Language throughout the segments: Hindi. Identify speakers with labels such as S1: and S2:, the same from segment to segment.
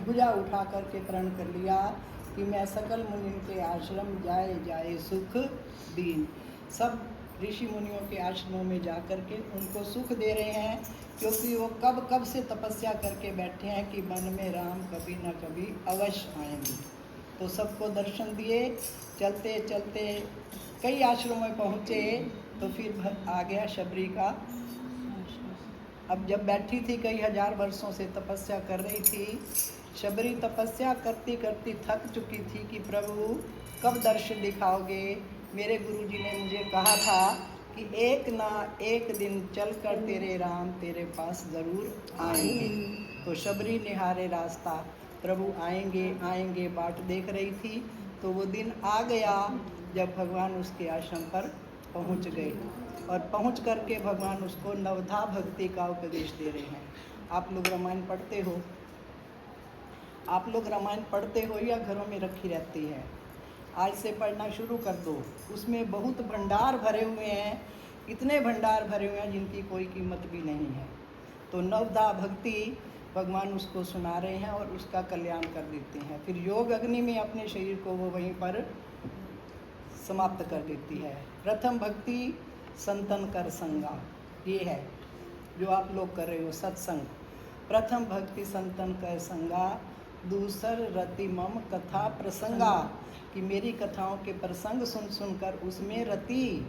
S1: भुजा उठा करके प्रण कर लिया कि मैं सकल मुनियों के आश्रम जाए जाए सुख दीन। सब ऋषि मुनियों के आश्रमों में जा कर के उनको सुख दे रहे हैं, क्योंकि वो कब कब से तपस्या करके बैठे हैं कि मन में राम कभी न कभी अवश्य आएंगे। तो सबको दर्शन दिए, चलते चलते कई आश्रमों में पहुँचे, तो फिर आ गया शबरी का। अब जब बैठी थी कई हजार वर्षों से तपस्या कर रही थी, शबरी तपस्या करती करती थक चुकी थी कि प्रभु कब दर्शन दिखाओगे। मेरे गुरुजी ने मुझे कहा था कि एक ना एक दिन चलकर तेरे राम तेरे पास ज़रूर आएंगे। तो शबरी निहारे रास्ता, प्रभु आएंगे आएंगे बाट देख रही थी। तो वो दिन आ गया जब भगवान उसके आश्रम पर पहुंच गए, और पहुंच करके भगवान उसको नवधा भक्ति का उपदेश दे रहे हैं। आप लोग रामायण पढ़ते हो, आप लोग रामायण पढ़ते हो या घरों में रखी रहती है? आज से पढ़ना शुरू कर दो। उसमें बहुत भंडार भरे हुए हैं, इतने भंडार भरे हुए हैं जिनकी कोई कीमत भी नहीं है। तो नवधा भक्ति भगवान उसको सुना रहे हैं और उसका कल्याण कर देते हैं। फिर योग अग्नि में अपने शरीर को वो वहीं पर समाप्त कर देती है। प्रथम भक्ति संतन कर संगा, ये है जो आप लोग कर रहे हो सत्संग। प्रथम भक्ति संतन कर संगा, दूसर रति मम कथा प्रसंगा, कि मेरी कथाओं के प्रसंग सुन सुनकर उसमें रति,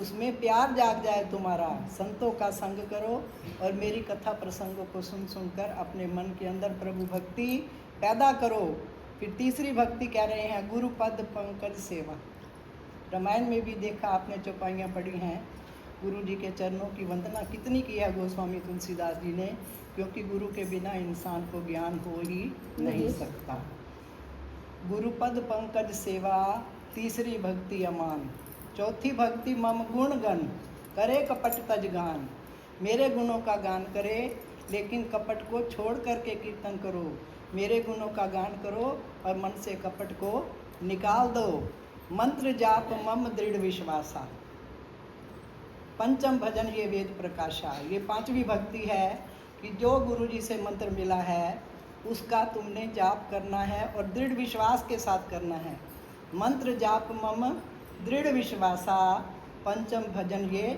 S1: उसमें प्यार जाग जाए तुम्हारा। संतों का संग करो और मेरी कथा प्रसंगों को सुन सुनकर अपने मन के अंदर प्रभु भक्ति पैदा करो। फिर तीसरी भक्ति कह रहे हैं गुरु पद पंकज सेवा। रामायण में भी देखा आपने, चौपाइयाँ पढ़ी हैं, गुरु जी के चरणों की वंदना कितनी की है गोस्वामी तुलसीदास जी ने, क्योंकि गुरु के बिना इंसान को ज्ञान हो ही नहीं सकता। गुरुपद पंकज सेवा, तीसरी भक्ति अमान। चौथी भक्ति मम गुण गण, करे कपट तज गान। मेरे गुणों का गान करे, लेकिन कपट को छोड़ करके कीर्तन करो। मेरे गुणों का गान करो और मन से कपट को निकाल दो। मंत्र जाप मम दृढ़ विश्वासा। पंचम भजन ये वेद प्रकाशा। ये पांचवी भक्ति है कि जो गुरु जी से मंत्र मिला है उसका तुमने जाप करना है और दृढ़ विश्वास के साथ करना है। मंत्र जाप मम दृढ़ विश्वासा, पंचम भजन ये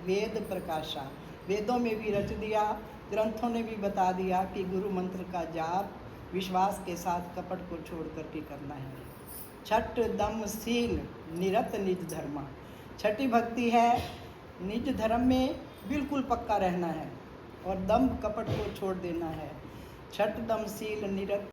S1: वेद प्रकाशा। वेदों में भी रच दिया, ग्रंथों ने भी बता दिया कि गुरु मंत्र का जाप विश्वास के साथ कपट को छोड़ करके करना है। छठ दम सील निरत निज धर्मा। छठी भक्ति है निज धर्म में बिल्कुल पक्का रहना है और दम कपट को छोड़ देना है। छठ दम सील निरत